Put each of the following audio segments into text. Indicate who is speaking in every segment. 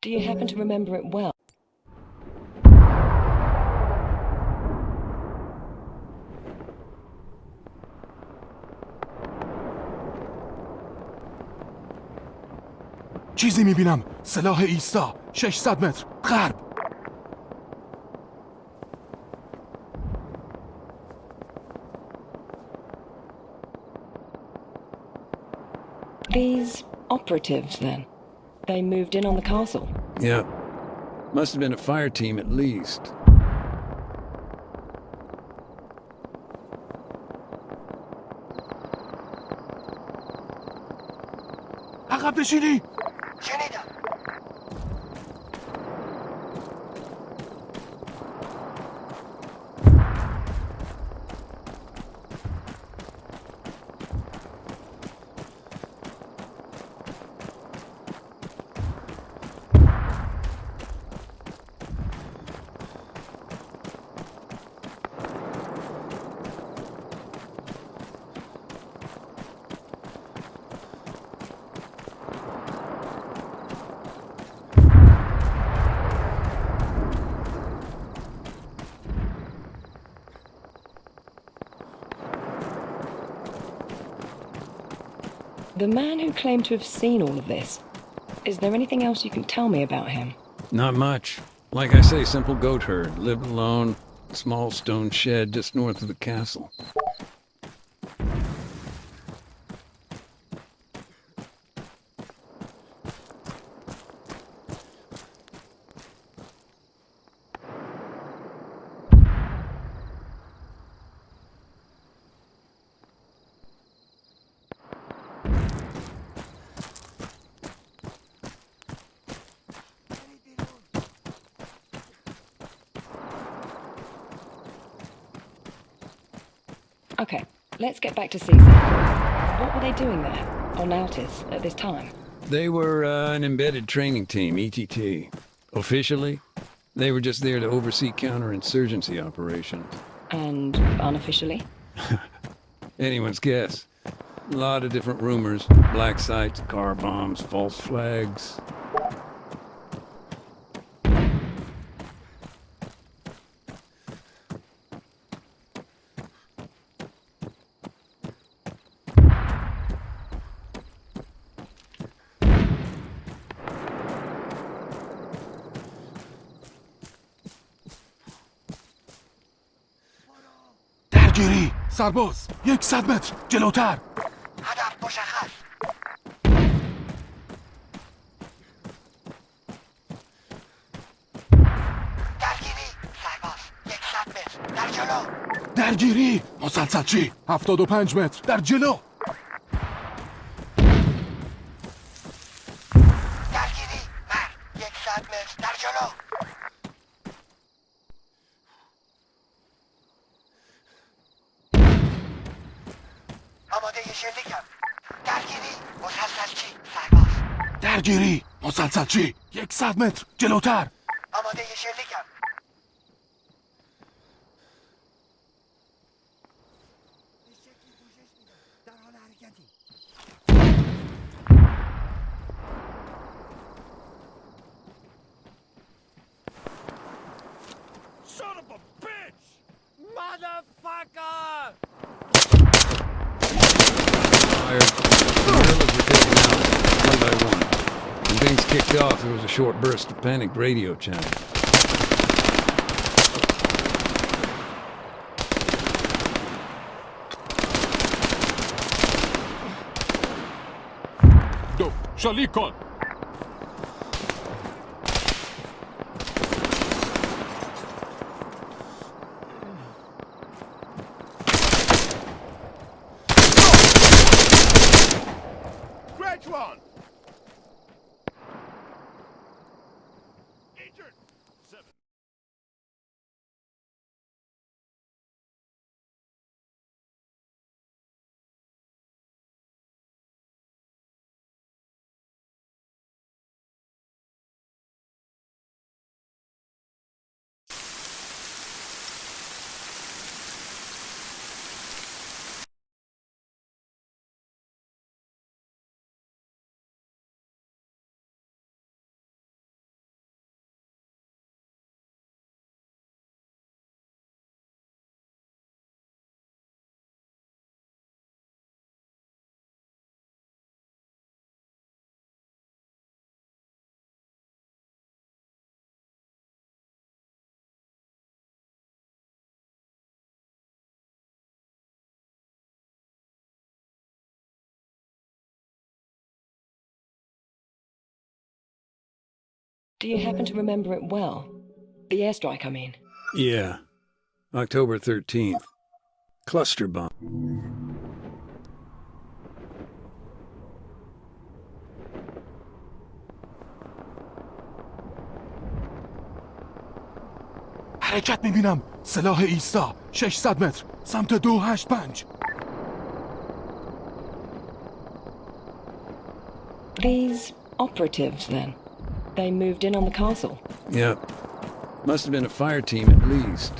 Speaker 1: Do you happen to remember it well?
Speaker 2: چیزی میبینم. سلاح ایستا 600 متر غرب.
Speaker 1: These operatives, then? They moved in on the castle?
Speaker 3: Yeah. Must have been a fire team at least.
Speaker 2: عقب نشینی.
Speaker 4: شنیدم.
Speaker 1: The man who claimed to have seen all of this, is there anything else you can tell me about him?
Speaker 3: Not much. Like I say, simple goat herd. Lived alone. Small stone shed just north of the castle.
Speaker 1: Okay, let's get back to Caesar. What were they doing there, on Altis, at this time?
Speaker 3: They were an embedded training team, ETT. Officially, they were just there to oversee counterinsurgency operations.
Speaker 1: And unofficially?
Speaker 3: Anyone's guess. A lot of different rumors. Black sites, car bombs, false flags.
Speaker 2: درگیری. سرباز 100 متر جلوتر.
Speaker 4: هدف مشخص. درگیری. سرباز 100 متر در جلو.
Speaker 2: درگیری. مسلسلچی 75 متر در جلو.
Speaker 4: درگیری. مرد 100 متر در جلو. آماده شلیکم. درگیری. مسلسلچی. سرباز.
Speaker 2: درگیری. مسلسلچی 100 متر جلوتر.
Speaker 4: آماده شلیکم. در حال حرکتی.
Speaker 5: Son of a bitch! Motherfucker!
Speaker 3: Fired. The guerrillas were taken out, one by one. When things kicked off, there was a short burst of panicked radio chatter.
Speaker 2: دو شلیک کن.
Speaker 5: Scratch one! Injured! 7.
Speaker 1: Do you happen to remember it well? The airstrike, I mean.
Speaker 3: Yeah. October 13th. Cluster bomb.
Speaker 2: حرکت میبینم. سلاح ایستا 600 متر سمت 285.
Speaker 1: These operatives, then? They moved in on the castle.
Speaker 3: Yep. Must have been a fire team at least.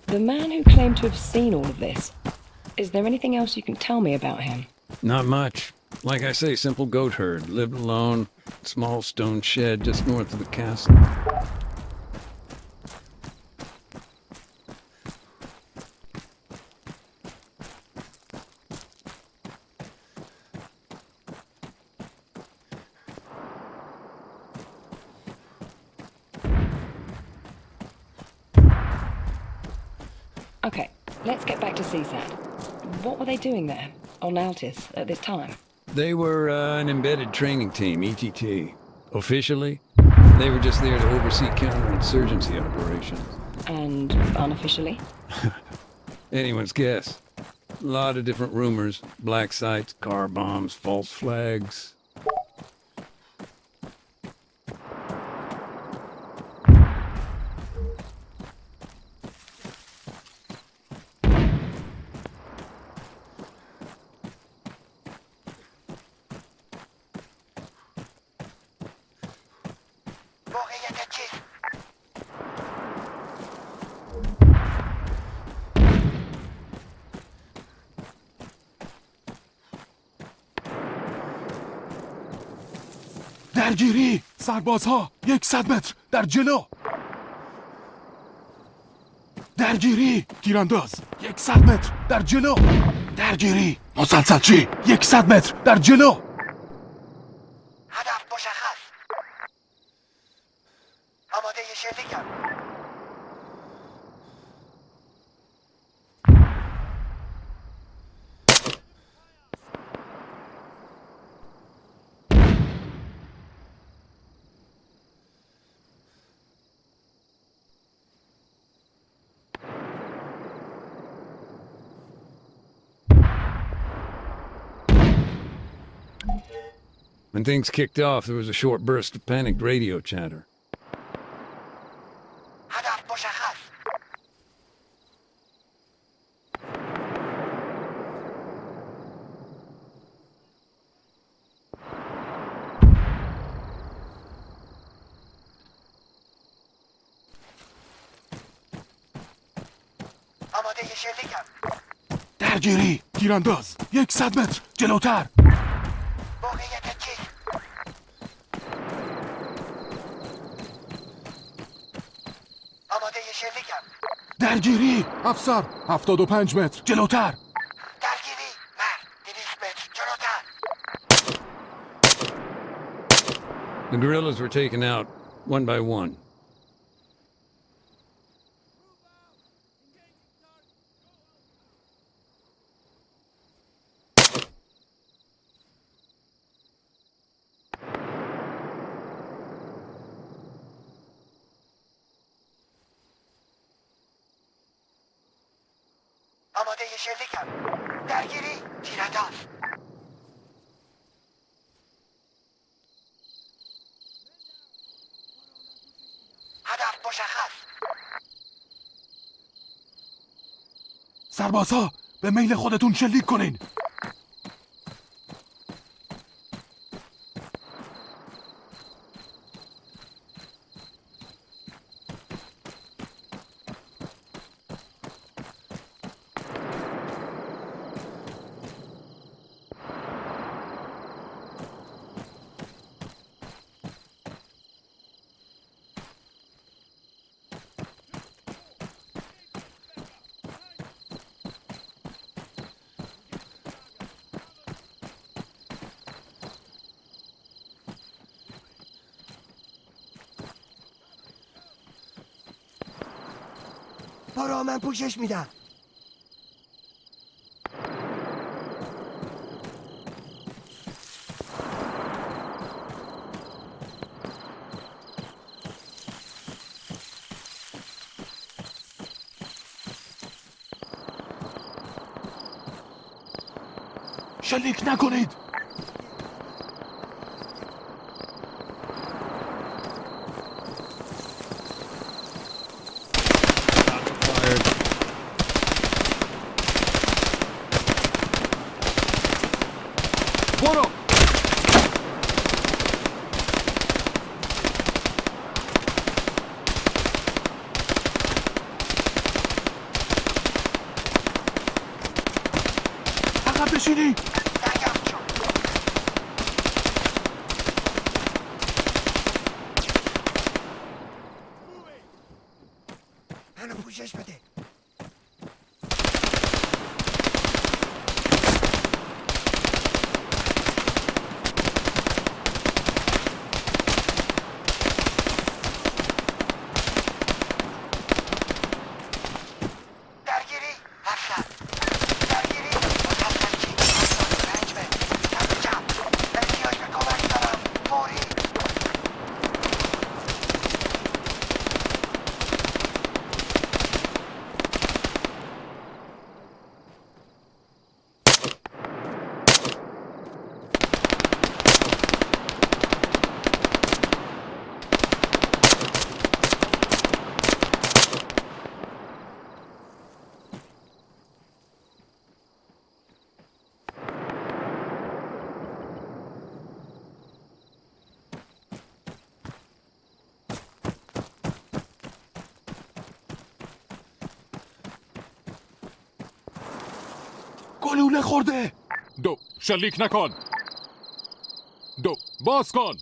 Speaker 1: The man who claimed to have seen all of this, is there anything else you can tell me about him?
Speaker 3: Not much. Like I say, simple goat herd. Lived alone. Small stone shed just north of the castle.
Speaker 1: Okay, let's get back to CSAT. What were they doing there, on Altis, at this time?
Speaker 3: They were an embedded training team, ETT. Officially, they were just there to oversee counterinsurgency operations.
Speaker 1: And unofficially?
Speaker 3: Anyone's guess. A lot of different rumors. Black sites, car bombs, false flags.
Speaker 4: موقعیت چیست؟
Speaker 2: درگیری. سربازها 100 متر در جلو. درگیری. تیرانداز 100 متر در جلو. درگیری. مسلسلچی 100 متر در جلو.
Speaker 4: هدف مشخص. آماده شلیکم.
Speaker 3: When things kicked off, there was a short burst of panicked radio chatter.
Speaker 4: هدف مشخص. آماده شلیکم.
Speaker 2: درگیری. تیرانداز 100 متر جلوتر.
Speaker 4: موقعیت چیست؟ آماده شلیکم.
Speaker 2: درگیری. افسر 75 متر جلوتر.
Speaker 4: درگیری. مرد 200 متر جلوتر.
Speaker 3: The guerrillas were taken out one by one.
Speaker 4: آماده شلیکم. درگیری. تیرانداز. هدف مشخص.
Speaker 2: سربازها به میل خودتون شلیک کنین.
Speaker 4: برو من پوشش میدم.
Speaker 2: شلیک نکنید. برو. عقب نشینی.
Speaker 4: منو پوشش بده. درگیری هستن. درگیری مسلسل چی؟ 75 متر. کم کم. احتیاج به کمک دارم. فوری.
Speaker 2: گلوله خورده. دو شلیک نکن. دو باز کن.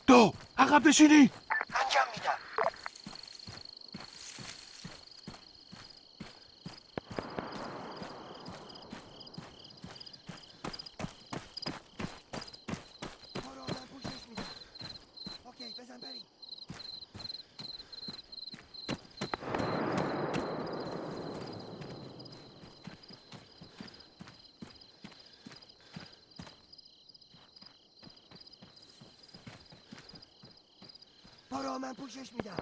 Speaker 2: دو عقب نشینی.
Speaker 4: انجام میدم. برو من پوشش میدم. اوکی بزن بریم. برو من پوشش میدم.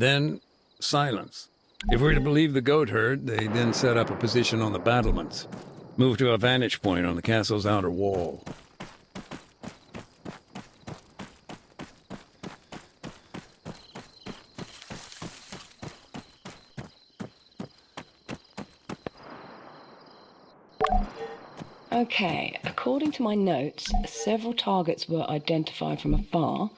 Speaker 3: Then silence. If we're to believe the goat herd, they then set up a position on the battlements, moved to a vantage point on the castle's outer wall.
Speaker 1: Okay, according to my notes, several targets were identified from afar,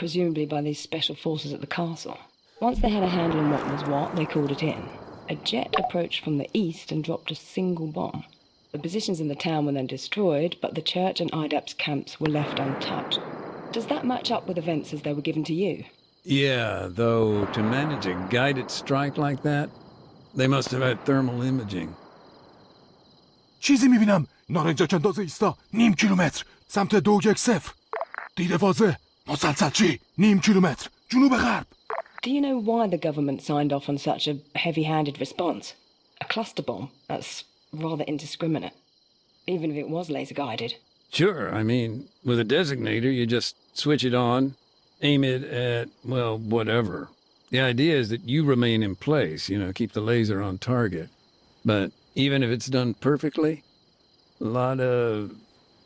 Speaker 1: presumably by these special forces at the castle. Once they had a handle on what was what, they called it in. A jet approached from the east and dropped a single bomb. The positions in the town were then destroyed, but the church and IDAP's camps were left untouched. Does that match up with events as they were given to you?
Speaker 3: Yeah, though to manage a guided strike like that, they must have had thermal imaging.
Speaker 2: چیزی میبینم. نارنجک انداز ایستا. نیم کیلومتر. سمت 210. دیده واضح. مسلسل چی؟ نیم کیلومتر. جنوب غرب.
Speaker 1: Do you know why the government signed off on such a heavy-handed response? A cluster bomb? That's rather indiscriminate, even if it was laser-guided.
Speaker 3: Sure, I mean, with a designator, you just switch it on, aim it at, well, whatever. The idea is that you remain in place, keep the laser on target. But even if it's done perfectly, a lot of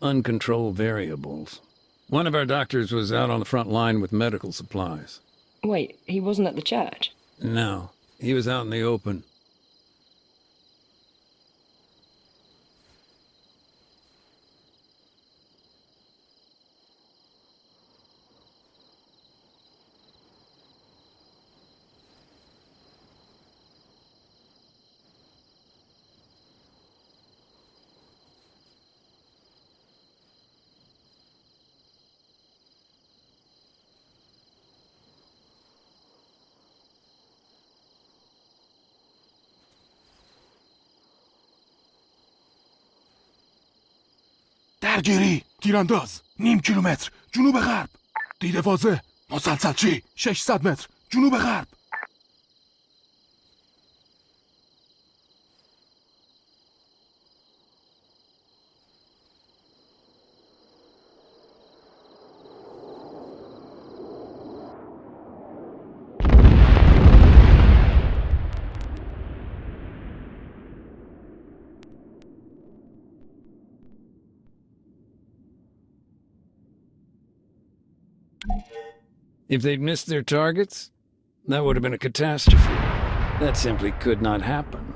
Speaker 3: uncontrolled variables. One of our doctors was out on the front line with medical supplies.
Speaker 1: Wait, he wasn't at the church?
Speaker 3: No, he was out in the open.
Speaker 2: درگیری. تیرانداز. نیم کیلومتر. جنوب غرب. دیده واضح. مسلسل چی؟ 600 متر. جنوب غرب.
Speaker 3: If they'd missed their targets, that would have been a catastrophe. That simply could not happen.